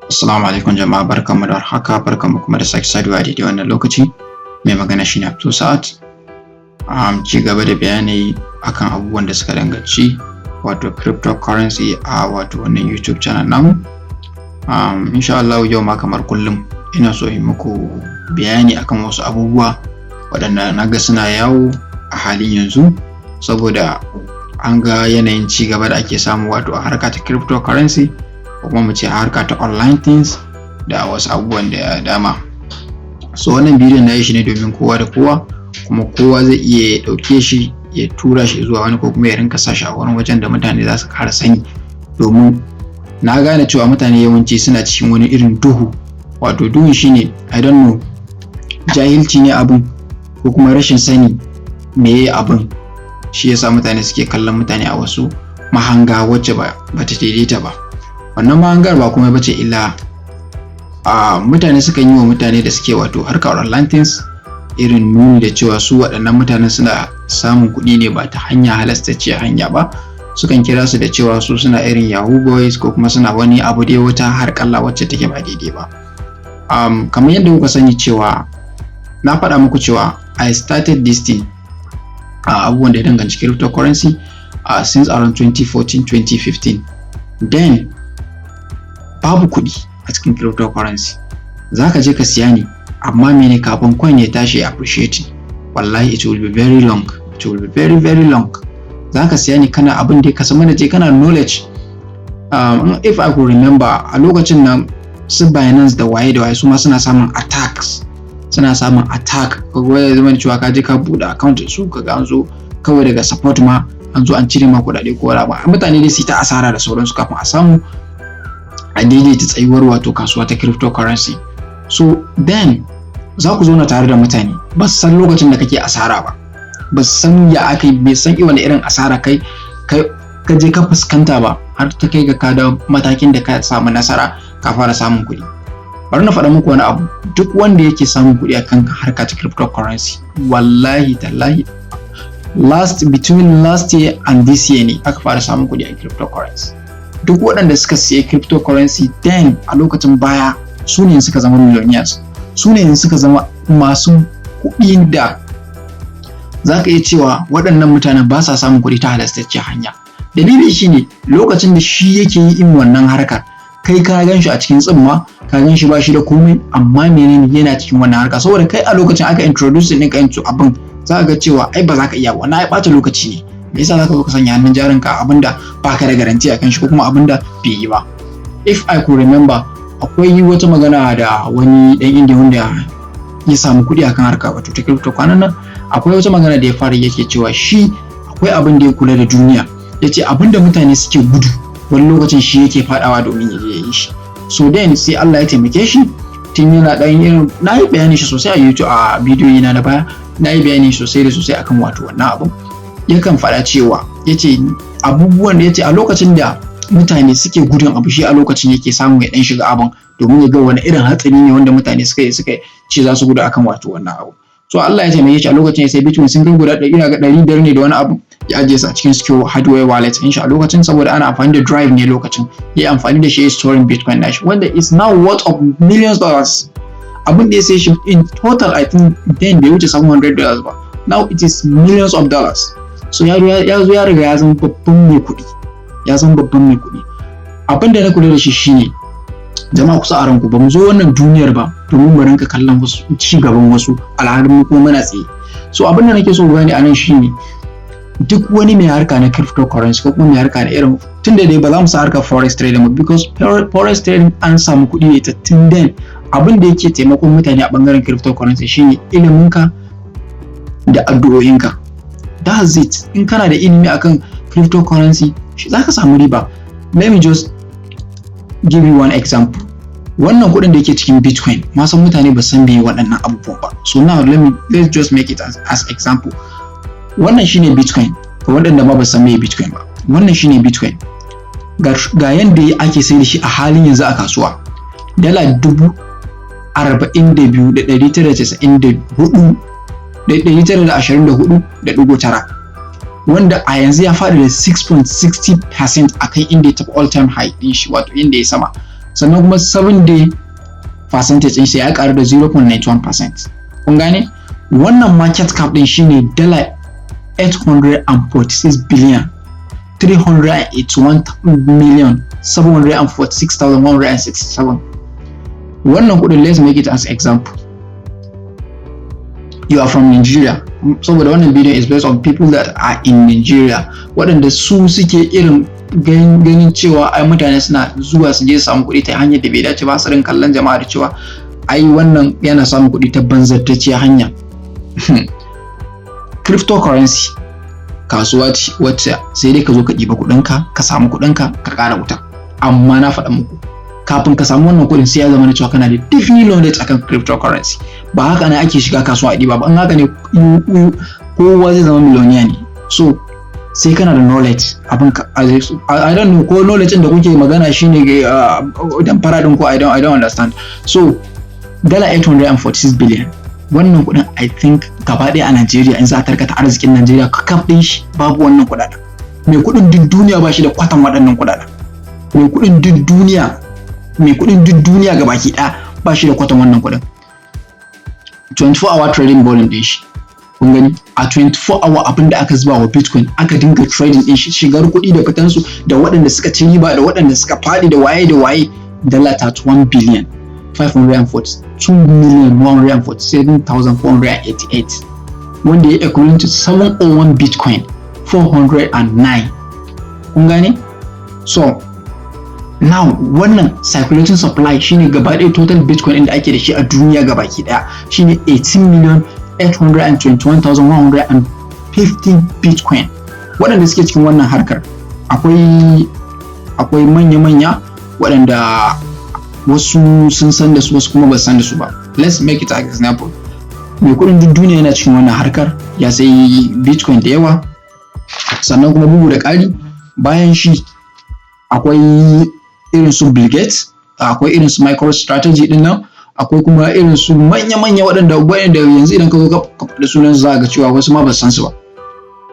Assalamu alaikum jama'a, barkanmu da warhaka, barkanmu kuma da sake saduwa a daidai wannan lokaci. Mai magana shine Abdul Saad. Ci gaba da bayani akan abubuwan da suka danganci wato cryptocurrency a wato wannan YouTube channel namu. Insha Allah yau ma kamar kullum ina so in muku bayani akan wasu abubuwa waɗanda na ga suna yawo a halin yanzu, saboda an ga yanayin ci gaba da ake samu wato a harka ta cryptocurrency, ko kuma mu ce a harka ta online things da wasu abubuwan da dama. So wannan bidiyon na yi shi ne domin kowa da kowa, kuma kowa zai iya ɗauke shi ya tura shi zuwa wani, ko kuma ya rinka sa shi a wani wajen da mutane za su ƙara sani, domin na gane cewa mutane yawanci suna cikin wani irin duhu. Wato duhun shine I don't know, jahilci ne abin ko kuma rashin sani meye abin, shi yasa mutane suke kallon mutane a wasu mahanga wacce ba ta daidaita ba. Wannan mahangar ba kuma bace illa mutane sukan yi wa mutane da suke wato harkar online things irin nuni da cewa su waɗannan mutanen suna samun kuɗi ne ba ta hanya halastacciyar hanya ba. Sukan kira su da cewa su suna irin Yahoo boys, ko kuma suna wani abu dai wata harƙalla wacce take ba daidai ba. Kamar yadda kuka sani cewa na faɗa muku cewa I started this thing abubuwan da ya danganci cryptocurrency since around 2014-2015. Then babu kuɗi a cikin cryptocurrency. Za ka je ka siya ne, amma mene kafin coin ya tashi ya appreciate, wallahi it will be very long. It will be very very long. Za ka siya ne kana abin da ka san mana je kana knowledge. If I could remember, a lokacin nan su Binance da waye su ma suna samun attacks. Suna samun attack. Kaga ya zama cewa ka je ka buɗe account su kaga an zo kawai daga support ma an zo an cire ma kuɗaɗe ko wala ba. Mutane dai su ta asara da sauransu kafin a samu a daidaita tsayuwar wato kasuwa ta cryptocurrency. So then za ku zauna tare da mutane ba su san lokacin da kake asara ba, ba su san ya aka yi, bai san wani irin asara kai ka je ka fuskanta ba, har ta kai ga ka da matakin da ka samu nasara ka fara samun kuɗi. Bari na faɗa muku wani abu, duk wanda yake samun kuɗi akan harka ta cryptocurrency, wallahi tallahi between last year and this year ne aka fara samun kuɗi a cryptocurrency. Duk waɗanda suka siya cryptocurrency then a lokacin baya su ne suka zama millionaires, su ne suka zama masu kuɗi da za ka iya cewa waɗannan mutanen ba sa samun kuɗi ta halastacciyar hanya. Dalili shine lokacin da shi yake yi in wannan harkar, kai ka gan shi a cikin tsimma, ka gan shi ba shi da komai, amma menene yana cikin wannan harka, saboda kai a lokacin aka introduce ɗinka into abin, za ka ga cewa ai ba za ka iya, wannan ai ɓata lokaci ne. Me yasa za ka zo ka sanya hannun jarinka abinda ba ka da garanti a kan shi, ko kuma abinda bai yi ba. If I could remember, akwai wata magana da wani ɗan indiya wanda ya samu kuɗi akan harka wato ta crypto kwanan nan. Akwai wata magana da ya fara yake cewa shi akwai abin da ya kula da duniya, ya ce abin da mutane suke gudu wani lokacin shi yake faɗawa domin ya je ya yi shi. So then sai Allah ya taimake shi tun yana ɗan irin, na yi bayani shi sosai a YouTube a bidiyoyi na baya, na yi bayani sosai da sosai akan wato wannan abin. Yakan faɗa cewa ya ce abubuwan da ya ce a lokacin da mutane suke gudun abu, shi a lokacin yake samu ya ɗan shiga abin domin ya ga wani irin hatsari ne wanda mutane suka ce za su gudu akan wato wannan abu. So Allah ya taimake shi a lokacin ya sai Bitcoin sun kai guda 100 ne da wani abu, ya ajiye su a cikin secure hardware wallet in shi a lokacin, saboda ana amfani da drive ne lokacin, ya amfani da shi ya storing Bitcoin nashi, wanda is now worth of millions dollars. Abin da ya sai shi in total I think then bai wuce $700 ba, now it is millions of dollars. So ya zo ya riga ya zama babban mai kuɗi, abin da na kula da shi shine jama'a kusa a ranku, ba mu zo wannan duniyar ba domin mu rinka kallon wasu ci gaban wasu alhalin mu kuma muna tsaye. So abin da nake so ku gane a nan shine duk wani mai harka na cryptocurrency ko kuma mai harka na irin, tunda dai ba za mu sa harkar forex trading ba, because forex trading an samu kuɗi ne ta tun then. Abin da yake taimakon mutane a bangaren cryptocurrency shine iliminka da addu'o'inka. That's it. In kana da ilimi akan cryptocurrency, za ka samu riba. Let me just give you one example. Wannan kuɗin da yake cikin Bitcoin, ma san mutane ba san meye waɗannan abubuwan ba. So now let's just make it as example. Wannan shine Bitcoin. Ga waɗanda ma ba san meye Bitcoin ba. Wannan shine Bitcoin. Ga yanda ake sai da shi a halin yanzu a kasuwa. $42,924.9, wanda a yanzu ya faɗi da 6.60% akan inda ya tafi all time high din shi, wato inda ya sama. sannan kuma 7 day percentage din shi ya karu da 0.91%. kun gane wannan market cap din shine dala 846 billion 381 million 746,167. wannan kudin, let's make it as example. You are from Nigeria. Saboda wannan video is based on people that are in Nigeria, waɗanda su suke irin ganin cewa ai mutane suna zuwa su je su samu kuɗi ta hanyar da bai dace ba, su rin kallon jama'a da cewa ai wannan yana samun kuɗi ta banzartacciya hanya. Cryptocurrency kasuwa ce wacce sai dai ka zo ka ɗiba kuɗinka, ka samu kuɗinka, ka ƙara wuta. Amma na faɗa muku, kafin ka samu wannan kuɗin sai ya zama na cewa kana da definite knowledge akan cryptocurrency. Ba haka ne ake shiga kasuwa a ɗiba ba. In haka ne kowa zai zama miliyoniya ne. So sai kana da knowledge abin ka, I don't know ko knowledge da kuke magana shine ga dan fara din ko I don't understand. So dala 846 billion wannan kuɗin I think gaba ɗaya a Najeriya in za a tarkata arzikin Najeriya kakaf ɗin shi babu wannan kuɗaɗen. Mai kuɗin duk duniya ba shi da kwatan waɗannan kuɗaɗen. Mai kuɗin duk duniya gabaki ɗaya ba shi da kwatan wannan kuɗin. 24-hour trading volume ɗin shi. Kun gani a 24 hour abin da aka zuba wa Bitcoin aka dinga trading ɗin shi, shigar kuɗi da fitansu da waɗanda suka ci riba da waɗanda suka faɗi da waye dala 31 billion 542,147,488 wanda ya equivalent to 701 Bitcoin 409. Kun gane? So now wannan circulating supply shine gaba ɗaya total Bitcoin inda ake da shi a duniya gabaki ɗaya shine 18,821,150 Bitcoin. Waɗanda suke cikin wannan harkar akwai manya-manya waɗanda wasu sun san da su wasu kuma ba su san da su ba. Let's make it an example. Mai kuɗin duk duniya yana cikin wannan harkar, ya sayi Bitcoin da yawa, sannan kuma bugu da ƙari bayan shi akwai irin su Bill Gates, akwai irin su MicroStrategy din nan, akwai kuma irin su manya-manya waɗanda yanzu idan ka zo ka faɗi sunan su za ga cewa wasu ma ba san su ba.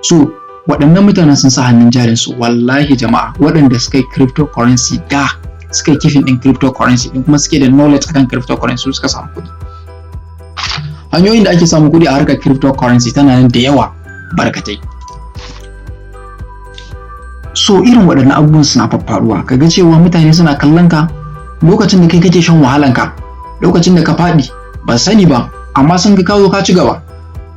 So waɗannan mutanen sun sa hannun jarin su, wallahi jama'a, waɗanda suka yi cryptocurrency da suka yi kifin ɗin cryptocurrency din kuma suke da knowledge akan cryptocurrency suka samu kuɗi. Hanyoyin da ake samun kuɗi a harkar cryptocurrency tana nan da yawa barkatai. So irin waɗannan abubuwan suna faruwa, kaga cewa mutane suna kallon ka lokacin da kai kake shan wahalan ka, lokacin da ka faɗi ba sani ba, amma sun ga ka zo ka ci gaba.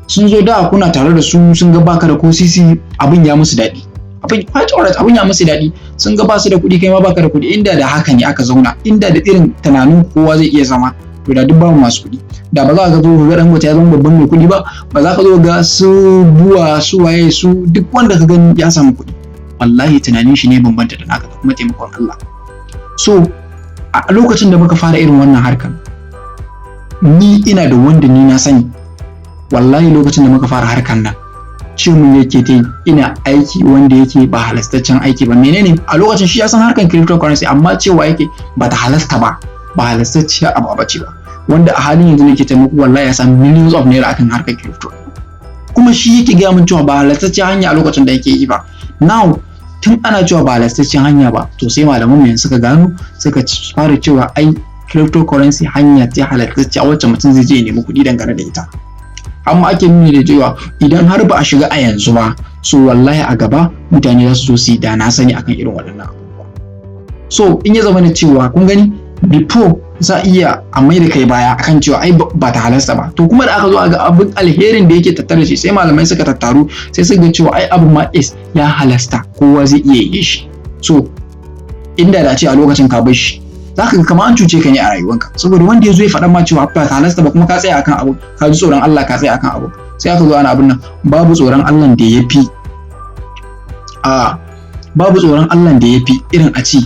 Sun zo da kuna tare da su, sun ga baka da ko sisi, abin ya musu daɗi. Abin ya musu daɗi, sun ga ba su da kuɗi, kai ma baka da kuɗi. Inda da haka ne aka zauna, inda da irin tunanin kowa zai iya zama, to da duk babu masu kuɗi. Da ba za ka zo ga Dangote ya zama babban mai kuɗi ba, ba za ka zo ga su Buwa, su waye, su duk wanda ka gani ya samu kuɗi. Wallahi tunanin shi ne bambanta da naka da kuma taimakon Allah. So a lokacin da muka fara irin wannan harkar, ni ina da wanda ni na sani, wallahi lokacin da muka fara harkar nan ce mun yake ta ina aiki wanda yake ba halastaccen aiki ba. Menene a lokacin shi ya san harkar cryptocurrency, amma cewa yake ba ta halasta ba, ba halastacciyar abu ba ce ba, wanda a halin yanzu nake taimako wallahi ya san millions of naira akan harkar crypto, kuma shi yake gaya mun cewa ba halastacciyar hanya a lokacin da yake yi ba. Now tun ana cewa ba halastaccen hanya ba, to sai malaman mu suka gano, suka fara cewa ai cryptocurrency hanya ce halastacciya wacce mutum zai je ya nemi kuɗi dangane da ita. Amma ake nuni da cewa idan har ba a shiga a yanzu ba, so wallahi a gaba mutane za su zo su yi da na sani akan irin waɗannan abubuwa. So in ya zama da cewa kun gani before za a iya a mai da kai baya akan cewa ai ba ta halasta ba, to kuma da aka zo a ga abin alherin da yake tattare shi, sai malamai suka tattaru sai suka ga cewa ai abu ma ya halasta, kowa zai iya yi shi. So inda da ce a lokacin ka bar shi, za ka ga kamar an cuce ka ne a rayuwanka, saboda wanda ya zo ya faɗa ma cewa ba ta halasta ba kuma ka tsaya akan abu, ka ji tsoron Allah ka tsaya akan abu, sai aka zo ana abin nan. Babu tsoron Allah da ya fi irin a ce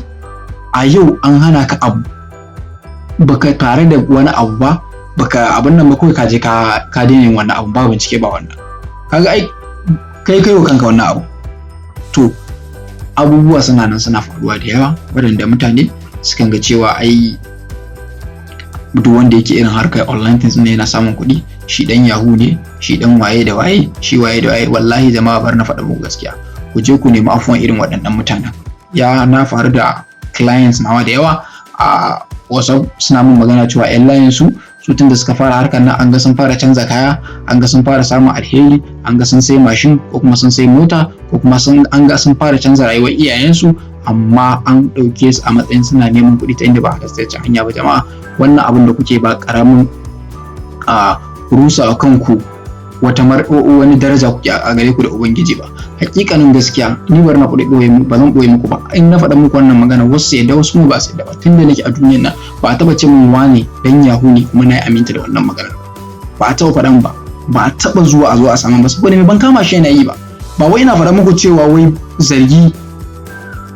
a yau an hana ka abu, baka tare da wani abu ba, baka abin nan ba, kawai ka je ka daina yin wannan abu, ba bincike ba wannan, kaga ai kai wa kanka wannan abu. To abubuwa suna nan suna faruwa da yawa waɗanda mutane sukan ga cewa ai duk wanda yake irin harkar online things ne yana samun kuɗi, shi dan yahoo ne, shi dan waye da waye, shi waye da waye. Wallahi jama'a bar na faɗa muku gaskiya, ku je ku nemi afuwan irin waɗannan mutanen. Ya na faru da clients nawa da yawa a WhatsApp suna mun magana cewa yan layin su tun da suka fara harkar nan an ga sun fara canza kaya, an ga sun fara samun alheri, an ga sun sai mashin ko kuma sun sai mota ko kuma an ga sun fara canza rayuwar iyayensu, amma an ɗauke su a matsayin suna neman kuɗi ta inda ba halastaccen hanya ba. Jama'a, wannan abin da kuke ba ƙaramin rusa a kanku wani daraja kuke a gare ku da Ubangiji ba. Hakikanin gaskiya ni bar na kuɗi ba zan ɓoye muku ba, in na faɗa muku wannan magana wasu yadda wasu kuma ba su yadda ba. Tun da nake a duniyar nan ba a taɓa ce min wane dan yahu ne kuma na yi aminta da wannan magana ba a taɓa faɗan ba a taɓa zuwa a zo a saman ba, saboda me ban kama shi yana yi ba. Ba wai ina faɗa muku cewa wai zargi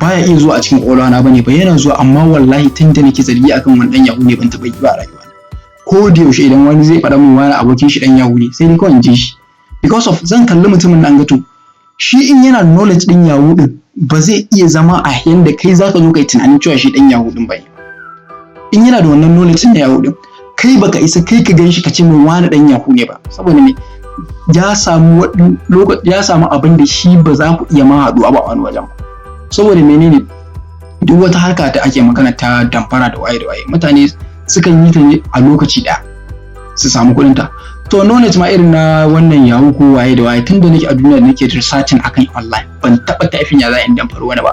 baya iya zuwa a cikin ƙwaƙwalwana bane ba, yana zuwa, amma wallahi tun da nake zargi akan wani dan yahu ne ban taɓa yi ba a rayuwa. Ko da yaushe idan wani zai faɗa min wani abokin shi dan yahu ne sai ni kawai in ji shi, because of zan kalli mutumin nan ga to shi in yana knowledge din yahu din ba zai iya zama a yanda kai zaka zo kai tunanin cewa shi dan yahu din bai. In yana da wannan knowledge din yahu din kai baka isa kai ka ganshi ka ce min wani dan yahu ne ba, saboda me ya samu abin da shi ba za ku iya ma haɗuwa ba a wani wajen ba. Saboda menene duk wata harka ta ake magana ta damfara da waye mutane sukan yi ta ne a lokaci ɗaya su samu kuɗin ta. To knowledge ma irin na wannan yahu ko waye tun da nake a duniya nake researching akan online ban taɓa typing ya za in damfari wani ba,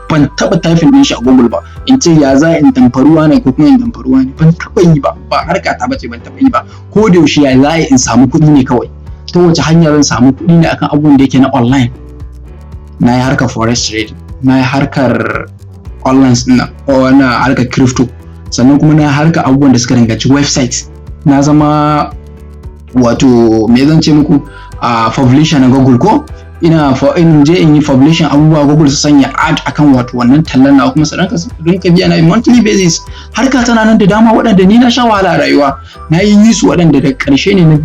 ban taɓa typing din shi a Google ba in ce ya za in damfari wani ko kuma in damfari wani, ban taɓa yi ba harka ta bace, ban taɓa yi ba. Ko da yaushe ya za in samu kuɗi ne kawai, ta wace hanya zan samu kuɗi ne akan abubuwan da yake na online. Na yi harkar forex trading, na yi harkar online na harkar crypto, sannan kuma na harkar abubuwan da suka danganci website. Na zama wato me zan ce muku publisher na Google ko in je in yi publishing abubuwa Google su sanya ad akan wato wannan tallan na kuma su rinka biya na monthly basis. Harka tana nan da dama waɗanda ni na sha wahala a rayuwa na yi su waɗanda da ƙarshe ne na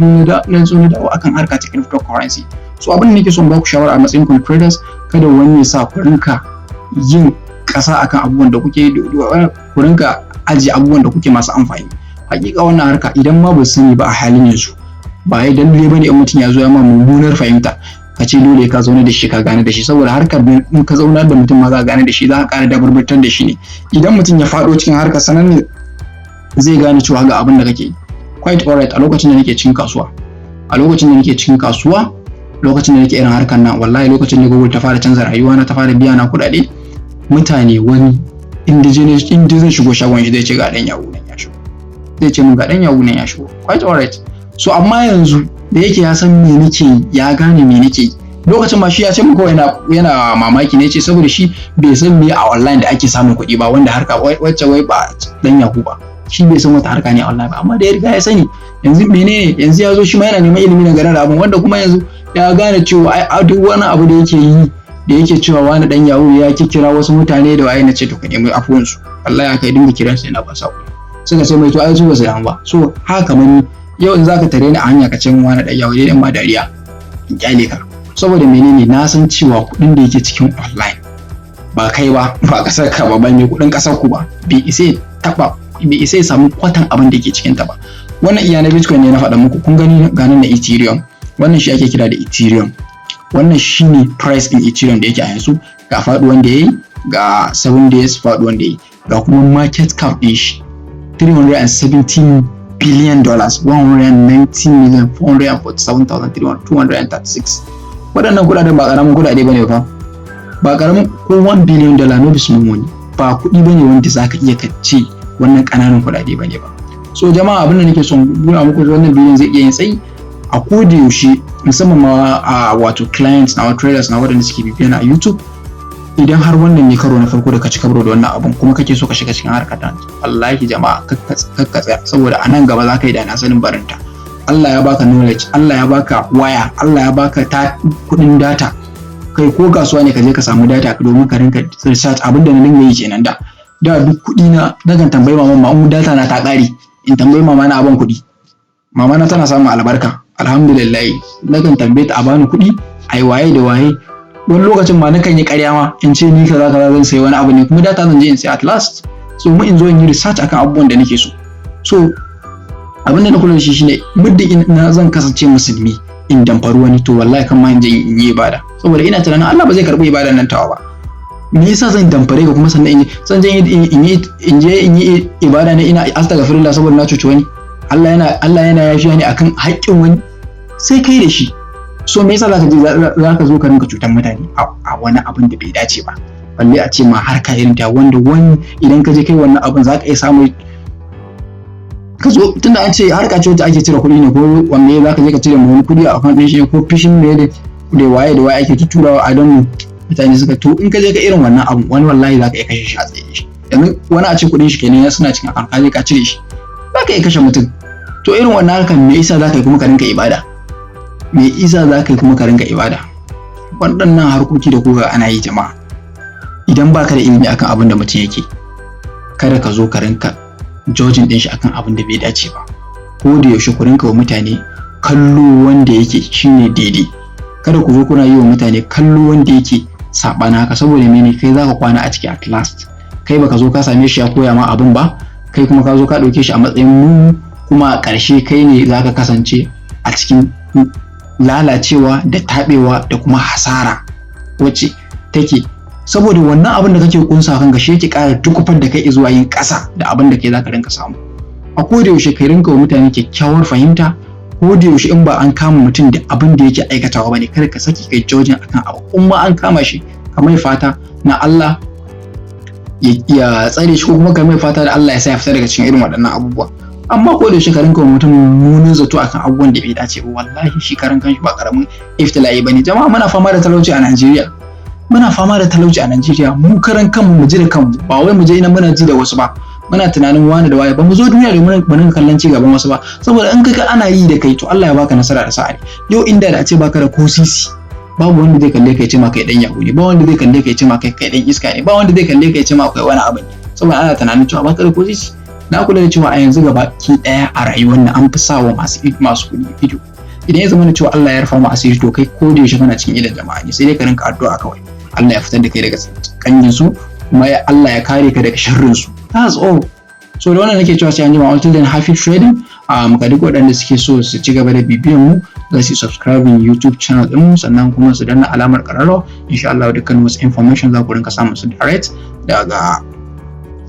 zo na dawo akan harka ta cryptocurrency. So abin da nake son ba ku shawara a matsayin ku traders, kada wani ya sa ku rinka yin ƙasa akan abubuwan da kuke, ku rinka ajiye abubuwan da kuke masu amfani. Hakika wannan harka idan ma ba su sani ba a halin yanzu ba ya dalle bane in mutum ya zo ya ma mummunar fahimta ka ce dole ka zauna da shi ka gane da shi, saboda harkar in ka zauna da mutum ma za ka gane da shi, za ka ƙara dabarbatar da shi ne. Idan mutum ya faɗo cikin harkar sanan ne zai gane cewa ga abin da kake yi. Quite alright, a lokacin da nake cikin kasuwa lokacin da nake irin harkar nan, wallahi lokacin da Google ta fara canza rayuwa na, ta fara biya na kuɗaɗe, mutane wani inda zai shigo shagon shi zai ce ga dan yahu nan ya shigo, zai ce min ga dan yahu nan ya shigo. Quite alright. So amma yanzu da yake ya san me nake yi, ya gane me nake yi, lokacin ma shi ya ce min kawai yana mamaki ne, ce saboda shi bai san me a online da ake samun kuɗi ba, wanda harka wacce wai ba dan yahu ba, shi bai san wata harka ne a online ba, amma da ya riga ya sani yanzu menene, yanzu ya zo shi ma yana neman ilimi na garin abin, wanda kuma yanzu ya gane cewa ai duk wani abu da yake yi da yake cewa wani dan yahu ya kira wasu mutane da waye na ce to ka nemi afuwan su, wallahi aka dinga kiran sai na ba sa suka ce mai to ai su ba su yan ba. So haka kamar yau in zaka tare ni a hanya ka ce min wani dan yahu dai ma dariya in kyale ka, saboda menene na san cewa kuɗin da yake cikin online ba kai ba kasar ka ba ne kuɗin kasar ku ba, bai isa ya samu kwatan abin da yake cikin ta ba. Wannan iya na Bitcoin ne na faɗa muku, kun gani ganin na Ethereum, wannan shi ake kira da Ethereum. Wannan shine price din Ethereum da yake a yanzu, ga faduwan da yayi, ga 7 days faduwan da yayi, ga kuma market cap din shi $317 billion, 190,447,236. Waɗannan kuɗaɗen ba ƙaramin kuɗaɗe bane fa, ba ƙaramin ko $1 billion no be small money, ba kuɗi bane wanda zaka iya kace wannan ƙananan kuɗaɗe bane ba. So jama'a, abin da nake son nuna muku wannan bidiyon zai iya yin tsayi a koda yaushe, musamman ma a wato clients na traders na waɗanda suke bibiya na YouTube. Idan har wannan ne karo na farko da ka ci karo da wannan abun kuma kake so ka shiga cikin harkar ta, wallahi jama'a kakka tsaya, saboda a nan gaba za ka yi da na sanin barinta. Allah ya baka knowledge, Allah ya baka waya, Allah ya baka kuɗin data, kai ko kasuwa ne ka je ka samu data domin ka rinka research. Abin da na dinga yi kenan da duk kuɗi na kan tambayi mama ma in data na ta ƙare, in tambayi mama na abin kuɗi, mama na tana samun albarka alhamdulillah, na kan tambaye ta a bani kuɗi ai waye da waye. Wani lokacin ma nakan yi ƙarya ma in ce ni kaza zan sayi wani abu ne kuma data zan je in sai at last, so mu in zo in yi research akan abubuwan da nake so. So abin da na kula da shi shine muddin ina zan kasance musulmi in damfari wani, to wallahi kan ma in je in yi ibada, saboda ina tunanin Allah ba zai karɓi ibadan nan tawa ba. me yasa zan damfare ka kuma sannan in yi ibada ne ina astaghfirullah saboda na cuci wani? Allah yana yafiya ne akan haƙƙin wani, sai kai da shi. So me yasa zaka zo ka rinka cutar mutane a wani abin da bai dace ba, balle a ce ma harka irin ta wanda wani idan ka je kai wannan abin zaka iya samu ka zo, tunda an ce harka ce wacce ake cire kuɗi ne, ko wanne zaka je ka cire ma wani kuɗi a account ɗin shi, ko fishin ne da waye ake tuturawa a don mutane suka, to in ka je ka irin wannan abu wani wallahi zaka iya kashe shi a tsaye shi. Yanzu wani a ce kuɗin shi kenan suna cikin account ka je ka cire shi, zaka iya kashe mutum. To irin wannan harkar me yasa zaka yi kuma ka rinka ibada? Me yasa zaka yi kuma ka rinka ibada? Waɗannan harkoki da kuka ana yi jama'a, idan baka da ilimi akan abin da mutum yake, kada ka zo ka rinka judging din shi akan abin da bai dace ba. Ko da yaushe ku rinka wa mutane kallo wanda yake shine daidai. Kada ku zo kuna yi wa mutane kallo wanda yake sabana haka, saboda mene? Kai zaka kwana a ciki at last. Kai baka zo ka same shi ya koya ma abin ba, kai kuma ka zo ka dauke shi a matsayin mu, kuma a ƙarshe kai ne zaka kasance a cikin lalacewa da tabewa da kuma hasara wacce take, saboda wannan abin da kake kunsa kanka shi yake ƙara dukufar da kai zuwa yin ƙasa da abin da kai zaka rinka samu. A koda yaushe kai rinka wa mutane kyakkyawar fahimta, ko da yaushe in ba an kama mutum da abin da yake aikatawa bane, kada ka saki kai jojin akan abu. Kuma an kama shi ka mai fata na Allah ya tsare shi, ko kuma ka mai fata da Allah ya sa ya fita daga cikin irin waɗannan abubuwa. Amma ko da yaushe ka rinka wa mutum mummunan zato akan abubuwan da bai dace ba, wallahi shi karan kanshi ba karamin iftila'i bane. Jama'a muna fama da talauci a Najeriya. Mu karan kanmu mu ji da kanmu, ba wai mu je ina muna ji da wasu ba, muna tunanin wani da waye, ba mu zo duniya da mun kallon ci gaban wasu ba, saboda in kaga ana yi da kai to Allah ya baka nasara da sa'a. Yau inda da a ce baka da ko sisi, babu wanda zai kalle ka ya ce ma kai dan yahudi, ba wanda zai kalle ka ya ce ma kai dan iska ne, ba wanda zai kalle ka ya ce ma kai wani abu ne, saboda ana tunanin cewa baka da ko sisi. Na kula da cewa a yanzu gaba ki daya a rayuwar nan an fi sawa masu kuɗi ido. Idan ya zama da cewa Allah ya rufa mu asiri, to kai ko da yaushe kana cikin idan jama'a ne, sai dai ka rinka addu'a kawai. Allah ya fitar da kai daga kangin su, kuma Allah ya kare ka daga sharrin su. That's all. So da wannan nake cewa sai an jima, until then happy trading. Muka duk waɗanda suke so su ci gaba da bibiyan mu, za su subscribe YouTube channel din mu, sannan kuma su danna alamar ƙararrawa. Insha Allah dukkan wasu information za ku rinka samun su direct daga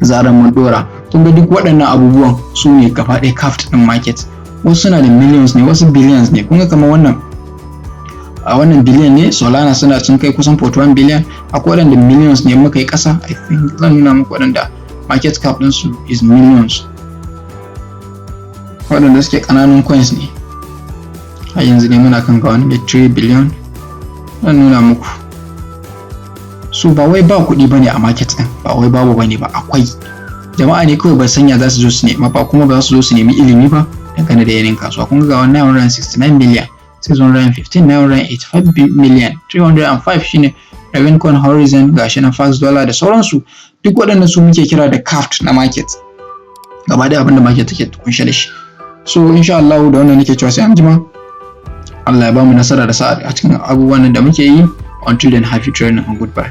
zaran mun dora. Kun ga duk waɗannan abubuwan su ne gaba ɗaya capped din market. Wasu suna da millions ne, wasu billions ne. Kun ga kamar wannan billion ne, Solana suna sun kai kusan 41 billion. Akwai waɗanda millions ne, muka yi ƙasa. I think zan nuna muku waɗanda market cap din su is millions. Waɗanda suke ƙananun coins ne. A yanzu ne muna kan ga wani 3 billion. Zan nuna muku. So ba wai ba kuɗi bane a market din, ba wai babu bane ba, akwai. Jama'a ne kawai ba sanya za su zo su nema ba, kuma ba su zo su nemi ilimi ba dangane da yanayin kasuwa. Kun ga 969 million, 615, 985 million, 305 shine Raven Coin Horizon, gashi na Fax Dollar da sauransu. Duk waɗannan su muke kira da capped na market. Gaba da abin da market take kunshe da shi. So insha Allah da wannan nake cewa sai an jima. Allah ya ba mu nasara da sa'a a cikin abubuwan da muke yi. Until then, happy trading and goodbye.